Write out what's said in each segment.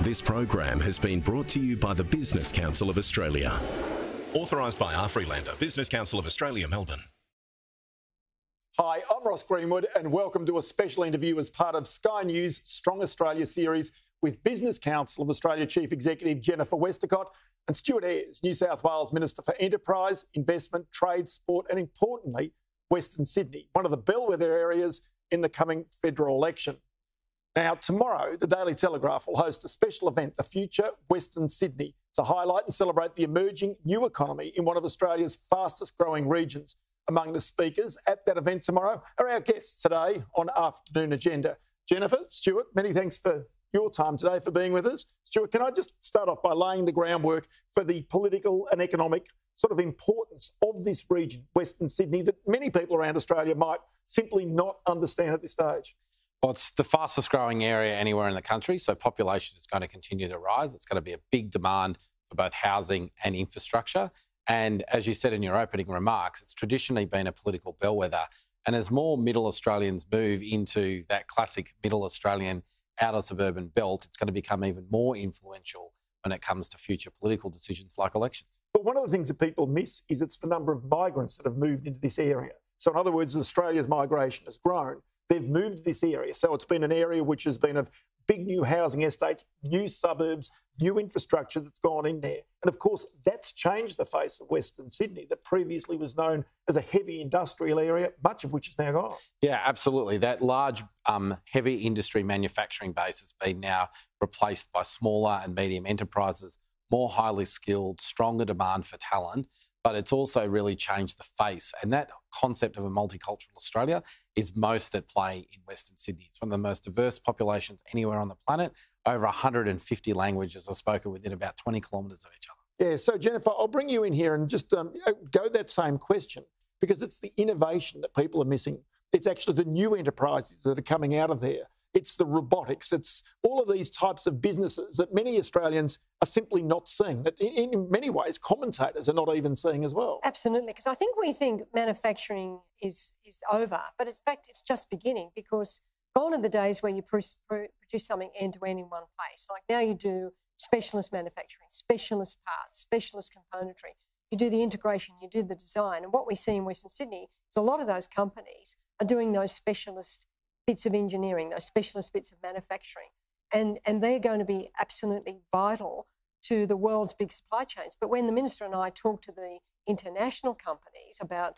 This program has been brought to you by the Business Council of Australia. Authorised by R. Freelander, Business Council of Australia, Melbourne. Hi, I'm Ross Greenwood and welcome to a special interview as part of Sky News' Strong Australia series with Business Council of Australia Chief Executive Jennifer Westacott and Stuart Ayres, New South Wales Minister for Enterprise, Investment, Trade, Sport and, importantly, Western Sydney, one of the bellwether areas in the coming federal election. Now, tomorrow, the Daily Telegraph will host a special event, The Future Western Sydney, to highlight and celebrate the emerging new economy in one of Australia's fastest growing regions. Among the speakers at that event tomorrow are our guests today on Afternoon Agenda. Jennifer, Stuart, many thanks for your time today, for being with us. Stuart, can I just start off by laying the groundwork for the political and economic sort of importance of this region, Western Sydney, that many people around Australia might simply not understand at this stage? Well, it's the fastest growing area anywhere in the country, so population is going to continue to rise. It's going to be a big demand for both housing and infrastructure. And as you said in your opening remarks, it's traditionally been a political bellwether. And as more middle Australians move into that classic middle Australian outer-suburban belt, it's going to become even more influential when it comes to future political decisions like elections. But one of the things that people miss is it's the number of migrants that have moved into this area. So in other words, Australia's migration has grown. They've moved to this area. So it's been an area which has been of big new housing estates, new suburbs, new infrastructure that's gone in there. And of course, that's changed the face of Western Sydney that previously was known as a heavy industrial area, much of which is now gone. Yeah, absolutely. That large heavy industry manufacturing base has been now replaced by smaller and medium enterprises, more highly skilled, stronger demand for talent. But it's also really changed the face. And that concept of a multicultural Australia is most at play in Western Sydney. It's one of the most diverse populations anywhere on the planet. Over 150 languages are spoken within about 20 kilometres of each other. Yeah, so Jennifer, I'll bring you in here and just go that same question, because it's the innovation that people are missing. It's actually the new enterprises that are coming out of there. It's the robotics. It's all of these types of businesses that many Australians are simply not seeing, that in many ways commentators are not even seeing as well. Absolutely, because I think we think manufacturing is over, but in fact it's just beginning, because gone are the days where you produce something end-to-end in one place. Like now you do specialist manufacturing, specialist parts, specialist componentry. You do the integration, you do the design. And what we see in Western Sydney is a lot of those companies are doing those specialist bits of engineering, those specialist bits of manufacturing. And they're going to be absolutely vital to the world's big supply chains. But when the Minister and I talk to the international companies about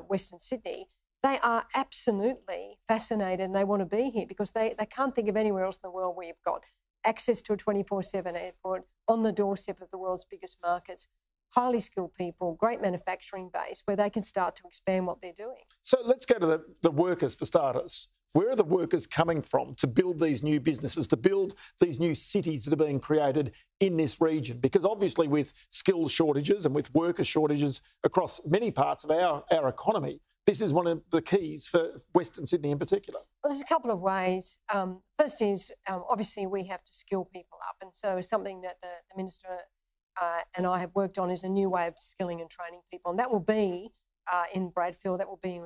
Western Sydney, they are absolutely fascinated and they want to be here, because they can't think of anywhere else in the world where you've got access to a 24/7 airport on the doorstep of the world's biggest markets, highly skilled people, great manufacturing base where they can start to expand what they're doing. So let's go to the workers for starters. Where are the workers coming from to build these new businesses, to build these new cities that are being created in this region? Because obviously with skills shortages and with worker shortages across many parts of our economy, this is one of the keys for Western Sydney in particular. Well, there's a couple of ways. First is obviously we have to skill people up. And so something that the Minister and I have worked on is a new way of skilling and training people. And that will be in Bradfield, that will be in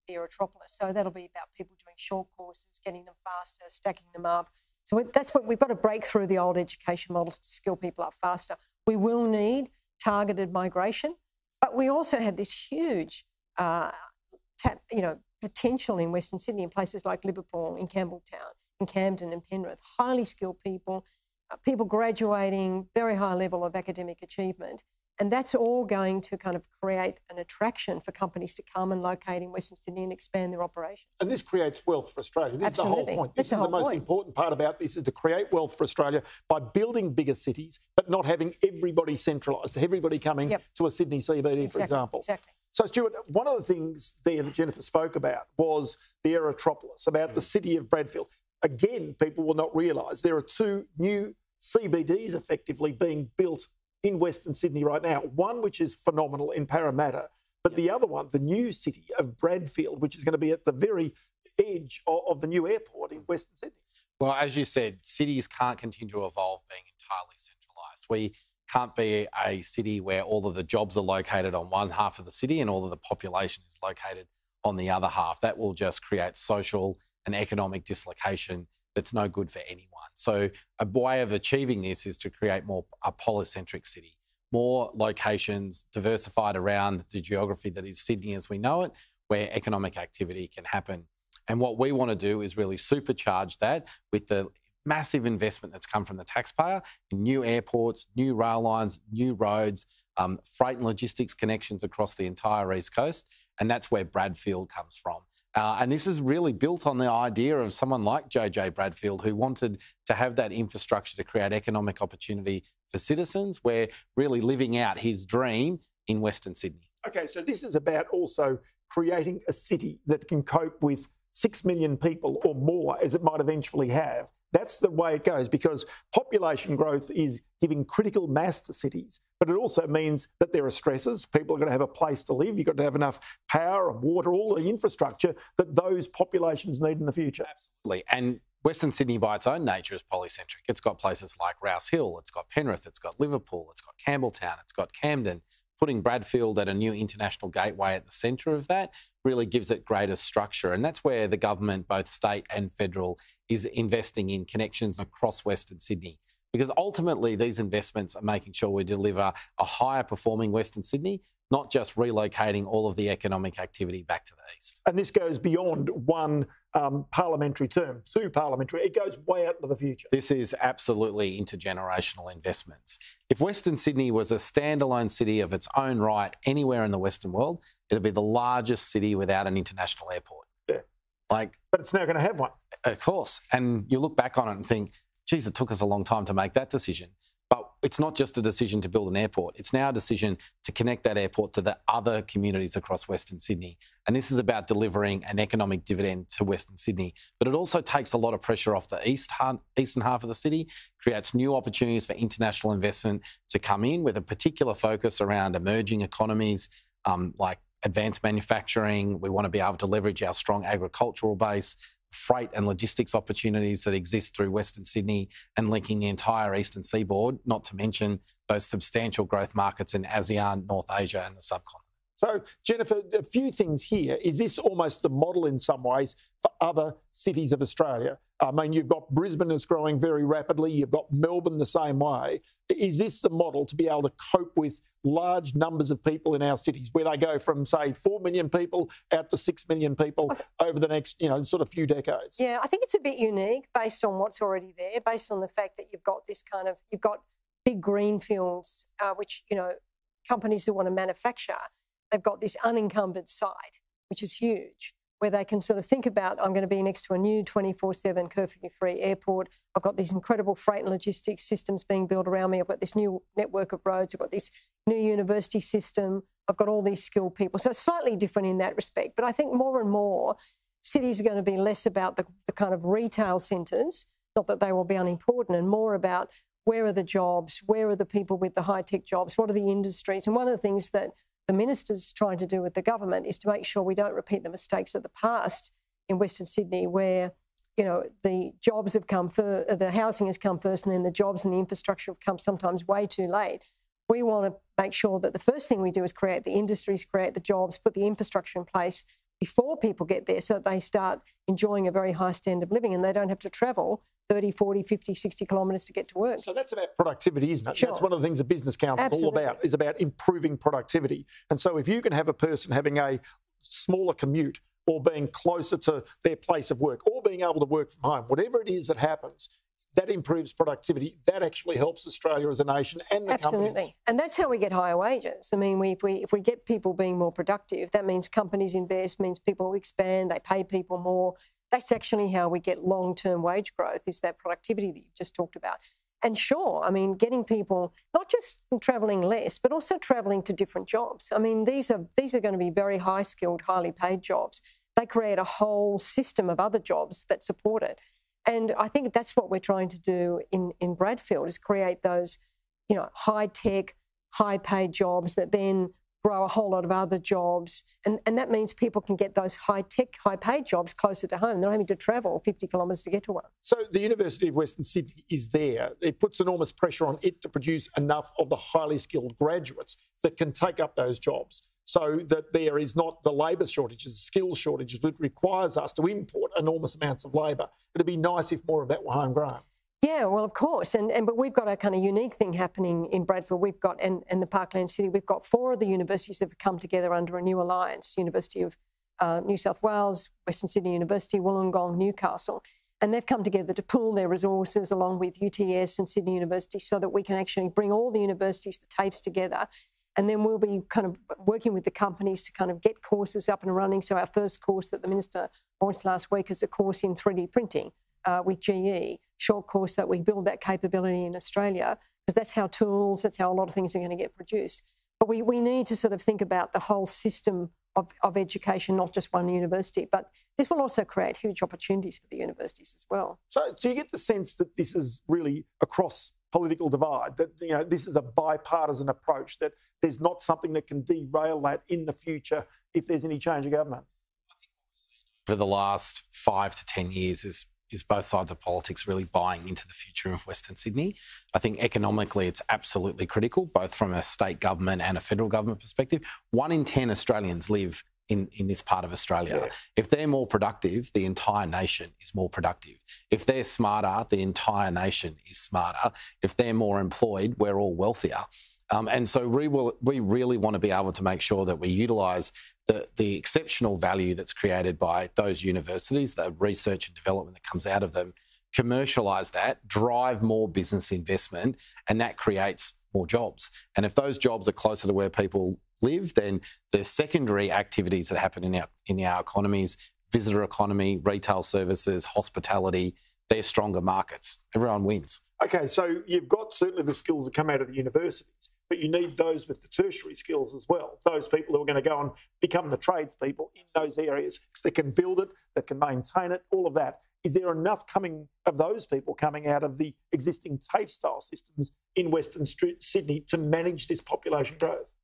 the Aerotropolis. So that'll be about people doing short courses, getting them faster, stacking them up. So that's what we've got to break through the old education models to skill people up faster. We will need targeted migration, but we also have this huge potential in Western Sydney, in places like Liverpool, in Campbelltown, in Camden and Penrith. Highly skilled people, people graduating, very high level of academic achievement. And that's all going to kind of create an attraction for companies to come and locate in Western Sydney and expand their operations. And this creates wealth for Australia. This Absolutely. is the whole point. This is the most important part about this, is to create wealth for Australia by building bigger cities, but not having everybody centralised, everybody coming to a Sydney CBD, for example. Exactly. So, Stuart, one of the things there that Jennifer spoke about was the Aerotropolis, about the city of Bradfield. Again, people will not realise there are two new CBDs effectively being built in Western Sydney right now. One which is phenomenal in Parramatta, but the other one, the new city of Bradfield, which is going to be at the very edge of the new airport in Western Sydney. Well, as you said, cities can't continue to evolve being entirely centralised. We can't be a city where all of the jobs are located on one half of the city and all of the population is located on the other half. That will just create social and economic dislocation that's no good for anyone. So a way of achieving this is to create more a polycentric city, more locations diversified around the geography that is Sydney as we know it, where economic activity can happen. And what we want to do is really supercharge that with the massive investment that's come from the taxpayer in new airports, new rail lines, new roads, freight and logistics connections across the entire East Coast. And that's where Bradfield comes from. And this is really built on the idea of someone like JJ Bradfield, who wanted to have that infrastructure to create economic opportunity for citizens. We're really living out his dream in Western Sydney. Okay, so this is about also creating a city that can cope with 6 million people or more, as it might eventually have. That's the way it goes, because population growth is giving critical mass to cities, but it also means that there are stresses. People are going to have a place to live. You've got to have enough power and water, all the infrastructure that those populations need in the future. Absolutely. And Western Sydney, by its own nature, is polycentric. It's got places like Rouse Hill, it's got Penrith, it's got Liverpool, it's got Campbelltown, it's got Camden. Putting Bradfield at a new international gateway at the centre of that really gives it greater structure. And that's where the government, both state and federal, is investing in connections across Western Sydney. Because ultimately, these investments are making sure we deliver a higher performing Western Sydney, not just relocating all of the economic activity back to the east. And this goes beyond one parliamentary term, 2 parliamentary. It goes way out into the future. This is absolutely intergenerational investments. If Western Sydney was a standalone city of its own right anywhere in the Western world, it'd be the largest city without an international airport. Yeah. But it's now going to have one. Of course. And you look back on it and think, geez, it took us a long time to make that decision. But it's not just a decision to build an airport. It's now a decision to connect that airport to the other communities across Western Sydney. And this is about delivering an economic dividend to Western Sydney. But it also takes a lot of pressure off the eastern half of the city, creates new opportunities for international investment to come in with a particular focus around emerging economies like advanced manufacturing. We want to be able to leverage our strong agricultural base, freight and logistics opportunities that exist through Western Sydney and linking the entire eastern seaboard, not to mention those substantial growth markets in ASEAN, North Asia and the subcontinent. So, Jennifer, a few things here. Is this almost the model in some ways for other cities of Australia? I mean, you've got Brisbane that's growing very rapidly. You've got Melbourne the same way. Is this the model to be able to cope with large numbers of people in our cities, where they go from, say, 4 million people out to 6 million people over the next, sort of few decades? Yeah, I think it's a bit unique based on what's already there, based on the fact that you've got you've got big greenfields, which, companies who want to manufacture, they've got this unencumbered site, which is huge, where they can sort of think about, I'm going to be next to a new 24/7 curfew-free airport. I've got these incredible freight and logistics systems being built around me. I've got this new network of roads. I've got this new university system. I've got all these skilled people. So it's slightly different in that respect. But I think more and more cities are going to be less about the kind of retail centres, not that they will be unimportant, and more about where are the jobs, where are the people with the high-tech jobs, what are the industries. And one of the things that the minister's trying to do with the government is to make sure we don't repeat the mistakes of the past in Western Sydney, where, the jobs have come first, the housing has come first, and then the jobs and the infrastructure have come sometimes way too late. We want to make sure that the first thing we do is create the industries, create the jobs, put the infrastructure in place before people get there, so that they start enjoying a very high standard of living and they don't have to travel 30, 40, 50, 60 kilometres to get to work. So that's about productivity, isn't it? Sure. That's one of the things the Business Council is all about, is about improving productivity. And so if you can have a person having a smaller commute, or being closer to their place of work, or being able to work from home, whatever it is that happens, that improves productivity. That actually helps Australia as a nation and the companies. Absolutely. And that's how we get higher wages. I mean, if we get people being more productive, that means companies invest, means people expand, they pay people more. That's actually how we get long-term wage growth, is that productivity that you've just talked about. And sure, I mean, getting people not just travelling less, but also travelling to different jobs. I mean, these are going to be very high-skilled, highly paid jobs. They create a whole system of other jobs that support it. And I think that's what we're trying to do in Bradfield, is create those, high-tech, high-paid jobs that then grow a whole lot of other jobs. And that means people can get those high-tech, high-paid jobs closer to home. They're not having to travel 50 kilometres to get to one. So the University of Western Sydney is there. It puts enormous pressure on it to produce enough of the highly skilled graduates that can take up those jobs, so that there is not the labour shortages, skills shortages, which requires us to import enormous amounts of labour. It'd be nice if more of that were homegrown. Yeah, well, of course, but we've got a kind of unique thing happening in Bradford. We've got, and the Parkland City, we've got 4 of the universities that have come together under a new alliance: University of New South Wales, Western Sydney University, Wollongong, Newcastle, and they've come together to pool their resources along with UTS and Sydney University so that we can actually bring all the universities, the TAFEs together, and then we'll be kind of working with the companies to kind of get courses up and running. So our first course that the Minister launched last week is a course in 3D printing with GE, short course that we build that capability in Australia, because that's how that's how a lot of things are going to get produced. But we need to sort of think about the whole system of education, not just one university. But this will also create huge opportunities for the universities as well. So do you get the sense that this is really across political divide, that this is a bipartisan approach, that there's not something that can derail that in the future if there's any change of government? I think what we've seen over the last 5 to 10 years is both sides of politics really buying into the future of Western Sydney. I think economically it's absolutely critical, both from a state government and a federal government perspective. 1 in 10 Australians live in this part of Australia. Yeah. If they're more productive, the entire nation is more productive. If they're smarter, the entire nation is smarter. If they're more employed, we're all wealthier. And so we really want to be able to make sure that we utilise the exceptional value that's created by those universities, the research and development that comes out of them, commercialise that, drive more business investment, and that creates more jobs. And if those jobs are closer to where people live, then the secondary activities that happen in our economies, visitor economy, retail services, hospitality, they're stronger markets. Everyone wins. Okay, so you've got certainly the skills that come out of the universities, but you need those with the tertiary skills as well, those people who are going to go and become the tradespeople in those areas that can build it, that can maintain it, all of that. Is there enough of those people coming out of the existing TAFE-style systems in Western Sydney to manage this population growth?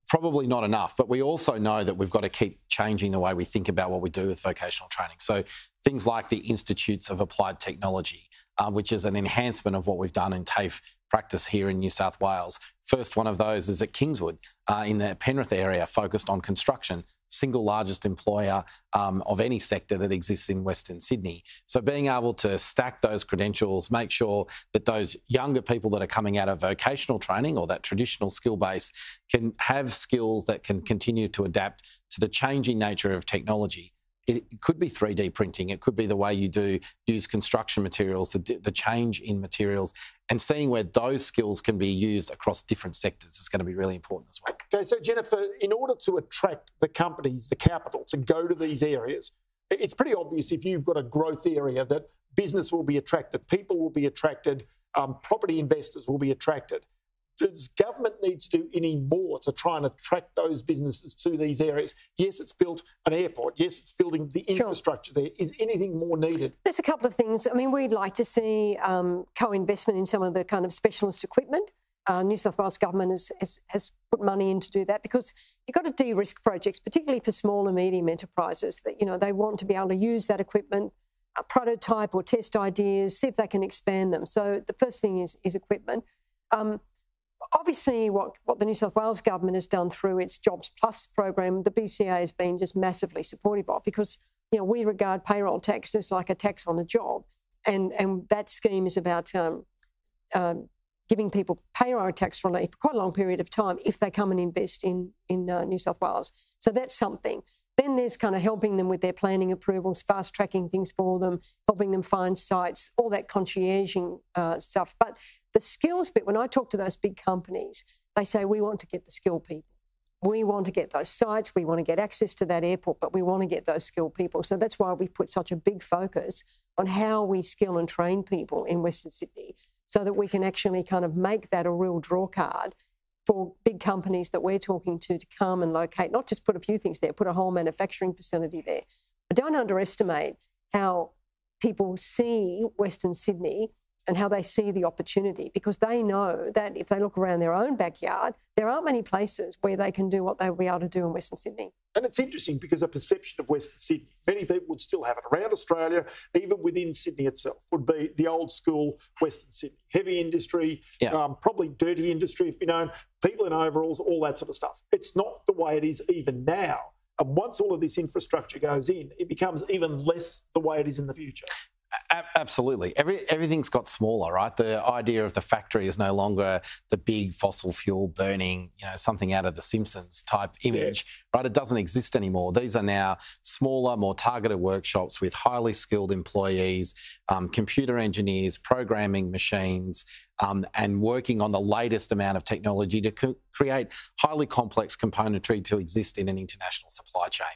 Probably not enough, but we also know that we've got to keep changing the way we think about what we do with vocational training. So things like the Institutes of Applied Technology, which is an enhancement of what we've done in TAFE practice here in New South Wales. First one of those is at Kingswood in the Penrith area, focused on construction, single largest employer of any sector that exists in Western Sydney. So being able to stack those credentials, make sure that those younger people that are coming out of vocational training or that traditional skill base can have skills that can continue to adapt to the changing nature of technology. It could be 3D printing. It could be the way you use construction materials, the change in materials, and seeing where those skills can be used across different sectors is going to be really important as well. Okay, so Jennifer, in order to attract the companies, the capital, to go to these areas, it's pretty obvious if you've got a growth area that business will be attracted, people will be attracted, property investors will be attracted. Does government need to do any more to try and attract those businesses to these areas? Yes, it's built an airport. Yes, it's building the infrastructure there. Is anything more needed? There's a couple of things. I mean, we'd like to see co-investment in some of the kind of specialist equipment. New South Wales government has put money in to do that, because you've got to de-risk projects, particularly for small and medium enterprises, that, they want to be able to use that equipment, prototype or test ideas, see if they can expand them. So the first thing is equipment. Obviously, what the New South Wales government has done through its Jobs Plus program, the BCA has been just massively supportive of, because we regard payroll tax as like a tax on a job, and that scheme is about giving people payroll tax relief for quite a long period of time if they come and invest in New South Wales. So that's something. Then there's kind of helping them with their planning approvals, fast-tracking things for them, helping them find sites, all that concierging stuff. But the skills bit, when I talk to those big companies, they say, we want to get the skilled people. We want to get those sites. We want to get access to that airport, but we want to get those skilled people. So that's why we put such a big focus on how we skill and train people in Western Sydney, so that we can actually kind of make that a real draw card for big companies that we're talking to come and locate, not just put a few things there, put a whole manufacturing facility there. But don't underestimate how people see Western Sydney and how they see the opportunity, because they know that if they look around their own backyard, there aren't many places where they can do what they'll be able to do in Western Sydney. And it's interesting because a perception of Western Sydney, many people would still have it around Australia, even within Sydney itself, would be the old school Western Sydney. Heavy industry, probably dirty industry, if you know, people in overalls, all that sort of stuff. It's not the way it is even now. And once all of this infrastructure goes in, it becomes even less the way it is in the future. Absolutely. Everything's got smaller, right? The idea of the factory is no longer the big fossil fuel burning, something out of the Simpsons type image, right? It doesn't exist anymore. These are now smaller, more targeted workshops with highly skilled employees, computer engineers, programming machines, and working on the latest amount of technology to create highly complex componentry to exist in an international supply chain.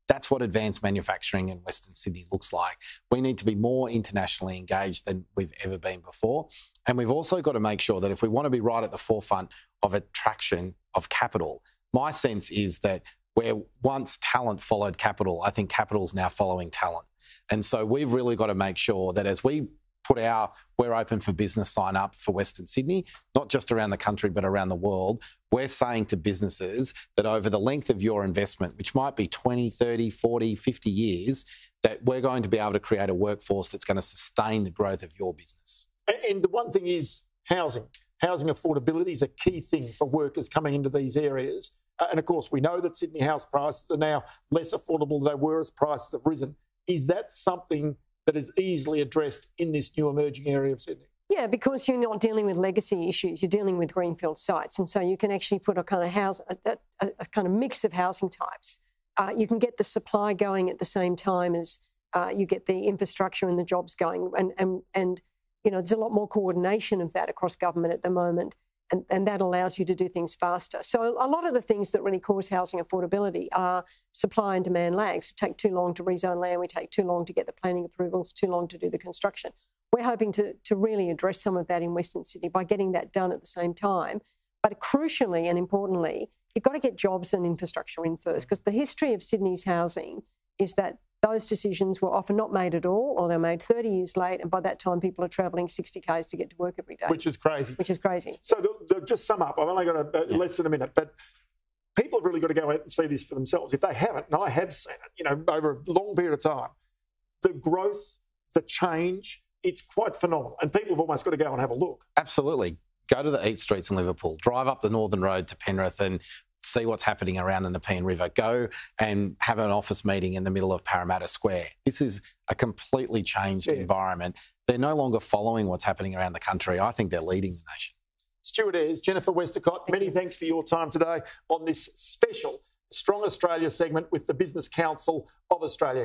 That's what advanced manufacturing in Western Sydney looks like. We need to be more internationally engaged than we've ever been before. And we've also got to make sure that if we want to be right at the forefront of attraction of capital, my sense is that where once talent followed capital, I think capital's now following talent. And so we've really got to make sure that as we put our "We're open for business" sign up for Western Sydney, not just around the country, but around the world, we're saying to businesses that over the length of your investment, which might be 20, 30, 40, 50 years, that we're going to be able to create a workforce that's going to sustain the growth of your business. And the one thing is housing. Housing affordability is a key thing for workers coming into these areas. And of course, we know that Sydney house prices are now less affordable than they were as prices have risen. Is that something that is easily addressed in this new emerging area of Sydney? Yeah, because you're not dealing with legacy issues, you're dealing with greenfield sites, and so you can actually put a kind of a kind of mix of housing types. You can get the supply going at the same time as you get the infrastructure and the jobs going, and there's a lot more coordination of that across government at the moment, and that allows you to do things faster. So a lot of the things that really cause housing affordability are supply and demand lags. We take too long to rezone land, we take too long to get the planning approvals, too long to do the construction. We're hoping to really address some of that in Western Sydney by getting that done at the same time. But crucially and importantly, you've got to get jobs and infrastructure in first, because the history of Sydney's housing is that those decisions were often not made at all, or they're made 30 years late, and by that time people are travelling 60 k's to get to work every day. Which is crazy. So just sum up, I've only got less than a minute, but people have really got to go out and see this for themselves. If they haven't, and I have seen it, over a long period of time, the growth, the change, it's quite phenomenal. And people have almost got to go and have a look. Absolutely. Go to the Eat Streets in Liverpool, drive up the Northern Road to Penrith and see what's happening around the Nepean River. Go and have an office meeting in the middle of Parramatta Square. This is a completely changed environment. They're no longer following what's happening around the country. I think they're leading the nation. Stuart Ayres, Jennifer Westacott, many thanks for your time today on this special Strong Australia segment with the Business Council of Australia.